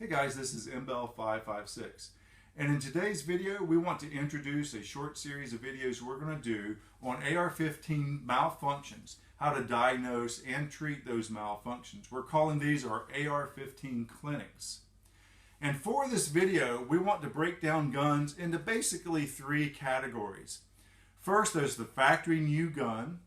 Hey guys, this is MBell556, and in today's video we want to introduce a short series of videos we're going to do on AR-15 malfunctions, how to diagnose and treat those malfunctions. We're calling these our AR-15 clinics. And for this video we want to break down guns into basically three categories. First, there's the factory new gun.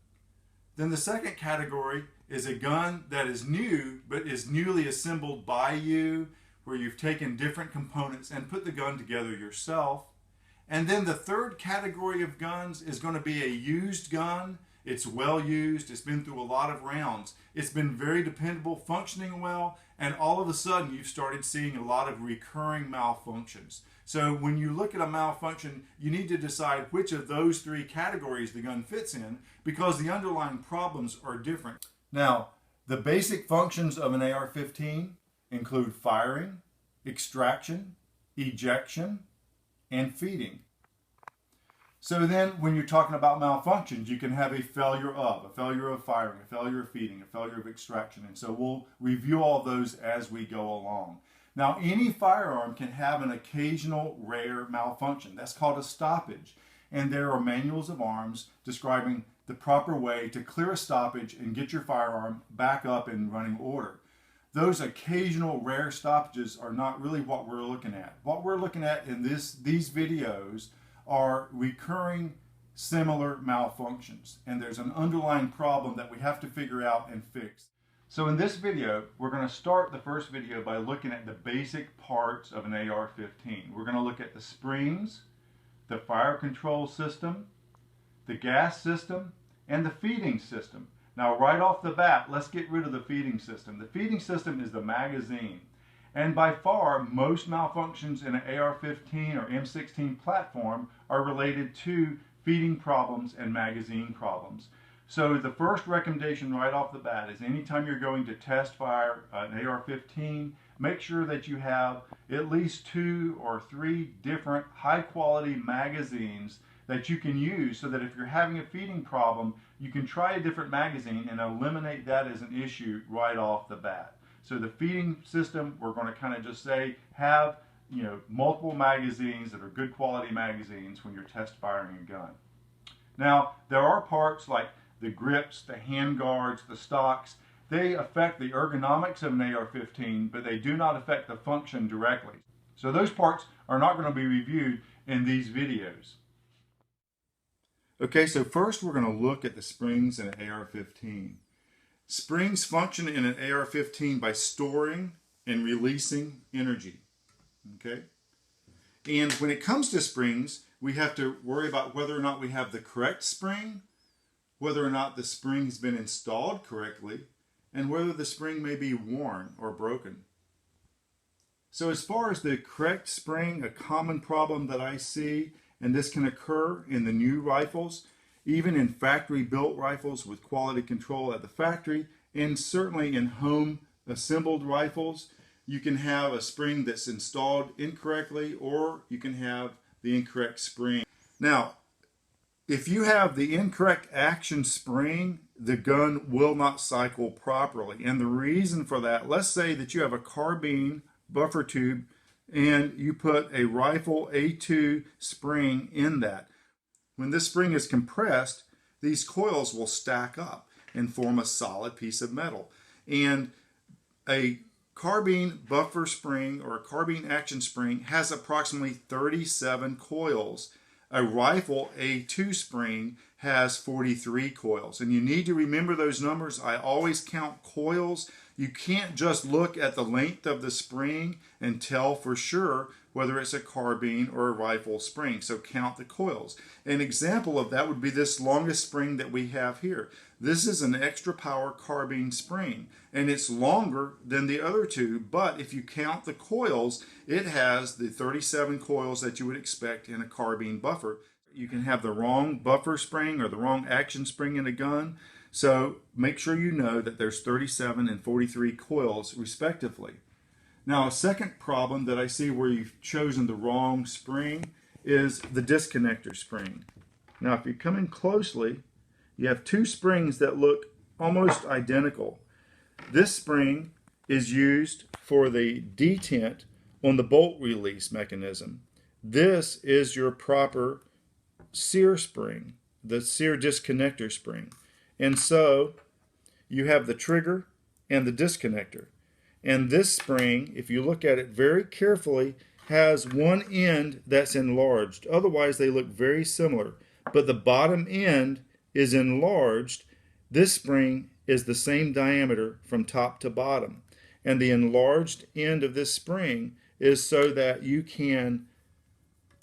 Then the second category is a gun that is new but is newly assembled by you, where you've taken different components and put the gun together yourself. And then the third category of guns is going to be a used gun. It's well used, it's been through a lot of rounds, it's been very dependable, functioning well, and all of a sudden you've started seeing a lot of recurring malfunctions. So when you look at a malfunction, you need to decide which of those three categories the gun fits in, because the underlying problems are different. Now, the basic functions of an AR-15 include firing, extraction, ejection, and feeding. So then when you're talking about malfunctions, you can have a failure of firing, a failure of feeding, a failure of extraction. And so we'll review all those as we go along. Now, any firearm can have an occasional rare malfunction. That's called a stoppage. And there are manuals of arms describing the proper way to clear a stoppage and get your firearm back up in running order. Those occasional rare stoppages are not really what we're looking at. What we're looking at in these videos are recurring similar malfunctions, and there's an underlying problem that we have to figure out and fix. So in this video, we're going to start the first video by looking at the basic parts of an AR-15. We're going to look at the springs, the fire control system, the gas system, and the feeding system. Now, right off the bat, let's get rid of the feeding system. The feeding system is the magazine. And by far, most malfunctions in an AR-15 or M16 platform are related to feeding problems and magazine problems. So the first recommendation right off the bat is anytime you're going to test fire an AR-15, make sure that you have at least 2 or 3 different high-quality magazines that you can use, so that if you're having a feeding problem, you can try a different magazine and eliminate that as an issue right off the bat. So the feeding system, we're going to kind of just say, have multiple magazines that are good quality magazines when you're test firing a gun. Now, there are parts like the grips, the hand guards, the stocks. They affect the ergonomics of an AR-15, but they do not affect the function directly. So those parts are not going to be reviewed in these videos. Okay, so first we're going to look at the springs in an AR-15. Springs function in an AR-15 by storing and releasing energy. Okay? And when it comes to springs, we have to worry about whether or not we have the correct spring, whether or not the spring has been installed correctly, and whether the spring may be worn or broken. So as far as the correct spring, a common problem that I see, and this can occur in the new rifles, even in factory-built rifles with quality control at the factory, and certainly in home-assembled rifles, you can have a spring that's installed incorrectly, or you can have the incorrect spring. Now, if you have the incorrect action spring, the gun will not cycle properly. And the reason for that, let's say that you have a carbine buffer tube and you put a rifle A2 spring in that. When this spring is compressed, these coils will stack up and form a solid piece of metal. And a carbine buffer spring or a carbine action spring has approximately 37 coils. A rifle A2 spring has 43 coils. And you need to remember those numbers. I always count coils. You can't just look at the length of the spring and tell for sure whether it's a carbine or a rifle spring. So count the coils. An example of that would be this longest spring that we have here. This is an extra power carbine spring, and it's longer than the other two, but if you count the coils, it has the 37 coils that you would expect in a carbine buffer. You can have the wrong buffer spring or the wrong action spring in a gun. So make sure you know that there's 37 and 43 coils respectively. Now, a second problem that I see where you've chosen the wrong spring is the disconnector spring. Now, if you come in closely, you have 2 springs that look almost identical. This spring is used for the detent on the bolt release mechanism. This is your proper Sear spring, the Sear disconnector spring. And so you have the trigger and the disconnector. And this spring, if you look at it very carefully, has one end that's enlarged. Otherwise, they look very similar. But the bottom end is enlarged. This spring is the same diameter from top to bottom. And the enlarged end of this spring is so that you can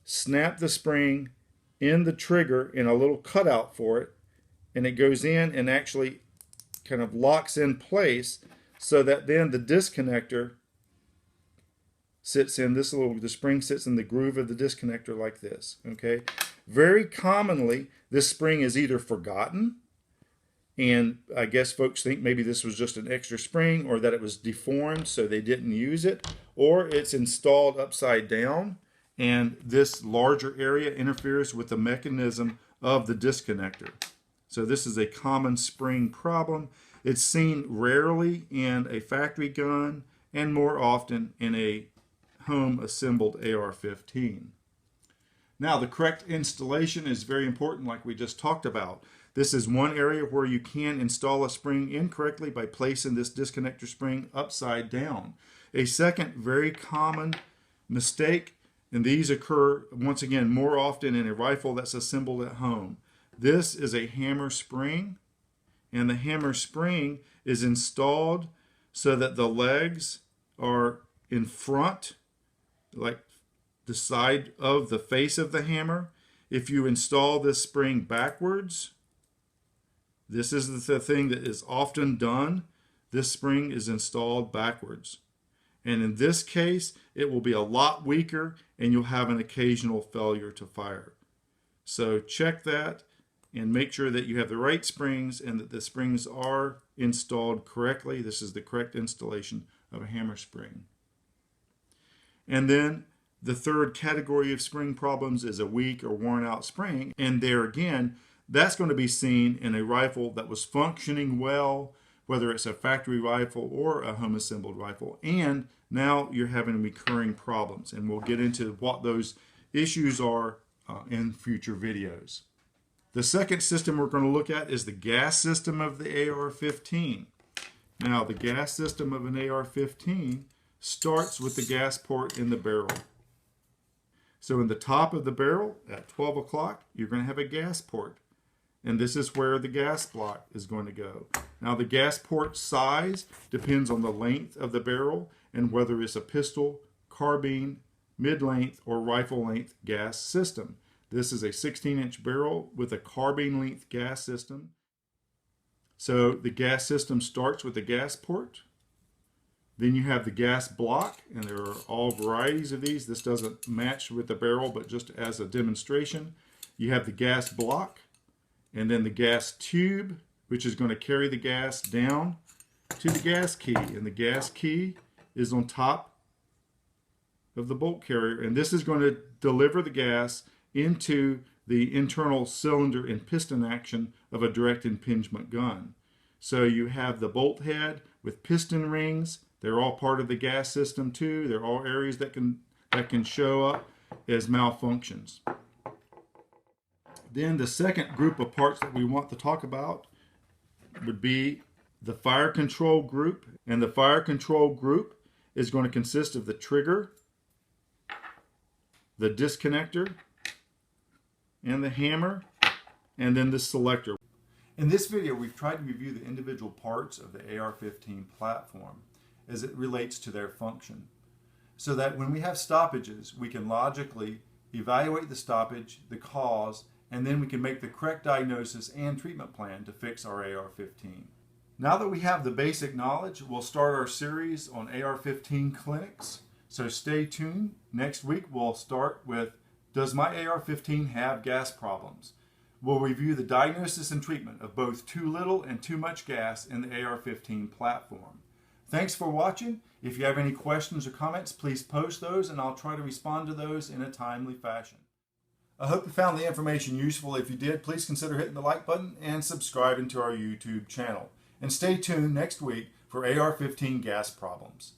snap the spring in the trigger in a little cutout for it, and it goes in and actually kind of locks in place so that then the disconnector sits in this the spring sits in the groove of the disconnector like this. Okay, very commonly this spring is either forgotten, and I guess folks think maybe this was just an extra spring, or that it was deformed so they didn't use it, or it's installed upside down and this larger area interferes with the mechanism of the disconnector. So this is a common spring problem. It's seen rarely in a factory gun and more often in a home assembled AR-15. Now, the correct installation is very important, like we just talked about. This is one area where you can install a spring incorrectly by placing this disconnector spring upside down. A second very common mistake, and these occur once again more often in a rifle that's assembled at home. This is a hammer spring, and the hammer spring is installed so that the legs are in front, like the side of the face of the hammer. If you install this spring backwards, this is the thing that is often done. This spring is installed backwards. And in this case, it will be a lot weaker and you'll have an occasional failure to fire. So check that and make sure that you have the right springs and that the springs are installed correctly. This is the correct installation of a hammer spring. And then the third category of spring problems is a weak or worn out spring. And there again, that's going to be seen in a rifle that was functioning well, whether it's a factory rifle or a home assembled rifle. And now you're having recurring problems. And we'll get into what those issues are in future videos. The second system we're going to look at is the gas system of the AR-15. Now, the gas system of an AR-15 starts with the gas port in the barrel. So in the top of the barrel at 12 o'clock, you're going to have a gas port. And this is where the gas block is going to go. Now, the gas port size depends on the length of the barrel and whether it's a pistol, carbine, mid-length, or rifle-length gas system. This is a 16-inch barrel with a carbine-length gas system. So the gas system starts with the gas port. Then you have the gas block, and there are all varieties of these. This doesn't match with the barrel, but just as a demonstration. You have the gas block, and then the gas tube, which is going to carry the gas down to the gas key. And the gas key is on top of the bolt carrier. And this is going to deliver the gas into the internal cylinder and piston action of a direct impingement gun. So you have the bolt head with piston rings. They're all part of the gas system too. They're all areas that can show up as malfunctions. Then the second group of parts that we want to talk about would be the fire control group. And the fire control group is going to consist of the trigger, the disconnector, and the hammer, and then the selector. In this video, we've tried to review the individual parts of the AR-15 platform as it relates to their function, so that when we have stoppages, we can logically evaluate the stoppage, the cause, and then we can make the correct diagnosis and treatment plan to fix our AR-15. Now that we have the basic knowledge, we'll start our series on AR-15 clinics. So stay tuned. Next week, we'll start with, does my AR-15 have gas problems? We'll review the diagnosis and treatment of both too little and too much gas in the AR-15 platform. Thanks for watching. If you have any questions or comments, please post those and I'll try to respond to those in a timely fashion. I hope you found the information useful. If you did, please consider hitting the like button and subscribing to our YouTube channel. And stay tuned next week for AR-15 gas problems.